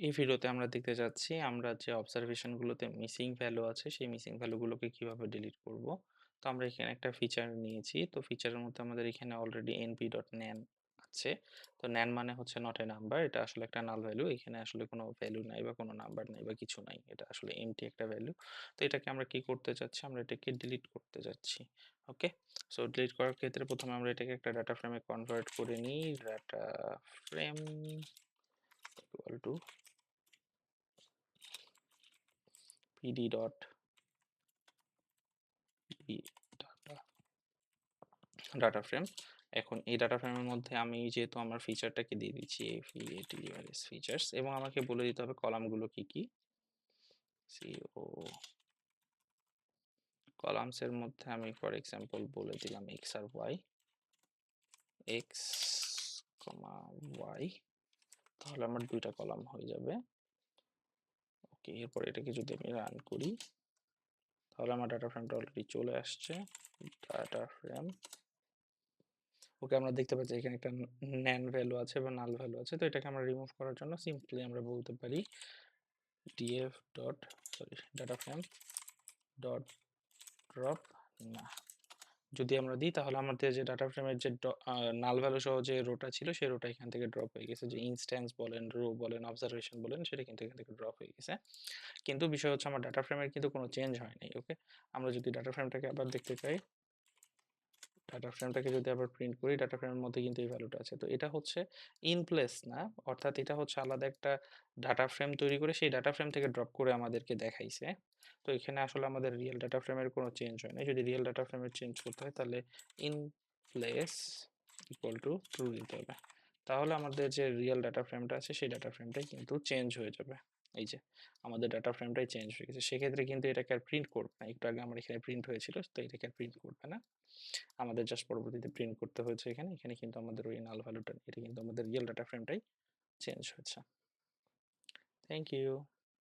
এই ভিডিওতে আমরা দেখতে যাচ্ছি আমরা যে অবজারভেশনগুলোতে মিসিং ভ্যালু আছে সেই মিসিং ভ্যালুগুলোকে কিভাবে ডিলিট করব। তো আমরা এখানে একটা ফিচার নিয়েছি, তো ফিচারের মধ্যে আমাদের এখানে অলরেডি np.nan আছে। তো nan মানে হচ্ছে নট এ নাম্বার, এটা আসলে একটা নাল ভ্যালু, এখানে আসলে কোনো ভ্যালু নাই বা কোনো নাম্বার নাই বা কিছু নাই, এটা আসলে এমটি একটা ভ্যালু। তো এটাকে আমরা কি করতে চাচ্ছি, আমরা এটাকে ডিলিট করতে যাচ্ছি। ওকে, সো ডিলিট করার ক্ষেত্রে প্রথমে আমরা এটাকে একটা ডাটা ফ্রেমে কনভার্ট করে নিই। Data frame equal to pd dot data frame. এখন এই ডাটা ফ্রেমের মধ্যে আমি যেহেতু আমার ফিচারটাকে দিয়ে দিচ্ছি ফিচার্স, এবং আমাকে বলে দিতে হবে কলামগুলো কি কি। সিও কলামসের মধ্যে আমি ফর এক্সাম্পল বলে দিলাম এক্স আর ওয়াই, এক্স কমা ওয়াই, তাহলে আমার দুইটা কলাম হয়ে যাবে। ওকে, এরপর এটাকে যদি আমি রান করি তাহলে আমার ডাটা ফ্রেমটা অলরেডি চলে আসছে। ডাটা ফ্রেম, ওকে, আমরা দেখতে পাচ্ছি এখানে একটা ন্যান ভ্যালু আছে বা নাল ভ্যালু আছে। তো এটাকে আমরা রিমুভ করার জন্য সিম্পলি আমরা বলতে পারি df dot data frame dot drop না। যদি আমরা দিই তাহলে আমাদের যে ডাটা ফ্রেমের যে নাল ভ্যালু সহ যে রোটা ছিল সেই রোটা এখান থেকে ড্রপ হয়ে গেছে, যে ইনস্ট্যান্স বলেন, রো বলেন, অবজারভেশন বলেন, সেটা কিন্তু এখান থেকে ড্রপ হয়ে গেছে। কিন্তু বিষয় হচ্ছে আমার ডাটা ফ্রেমের কিন্তু কোনো চেঞ্জ হয় নাই। ওকে, আমরা যদি ডাটা ফ্রেমটাকে আবার দেখতে চাই, ডাটা ফ্রেমটাকে যদি আবার প্রিন্ট করি, ডাটা ফ্রেমের মধ্যে কিন্তু এই ভ্যালুটা আছে। তো এটা হচ্ছে ইন প্লেস না, অর্থাৎ এটা হচ্ছে আলাদা একটা ডাটা ফ্রেম তৈরি করে সেই ডাটা ফ্রেম থেকে ড্রপ করে আমাদেরকে দেখাইছে। তো এখানে আসলে আমাদের রিয়েল ডাটা ফ্রেমের কোনো চেঞ্জ হয় না। যদি রিয়েল ডাটা ফ্রেমের চেঞ্জ করতে হয় তাহলে in place equal to true দিতে হবে, তাহলে আমাদের যে রিয়েল ডাটা ফ্রেমটা আছে সেই ডাটা ফ্রেমটাই কিন্তু চেঞ্জ হয়ে যাবে। এই যে আমাদের ডাটা ফ্রেমটাই চেঞ্জ হয়ে গেছে, সেক্ষেত্রে কিন্তু এটাকে আর প্রিন্ট করবে না। একটু আগে আমার এখানে প্রিন্ট হয়েছিল, তো এটাকে আর প্রিন্ট করবে না, আমাদের জাস্ট পরবর্তীতে প্রিন্ট করতে হয়েছে। এখানে এখানে কিন্তু আমাদের ওই নাল ভ্যালুটা, এটা কিন্তু আমাদের রিয়েল ডাটা ফ্রেমটাই চেঞ্জ হয়েছে। Thank you.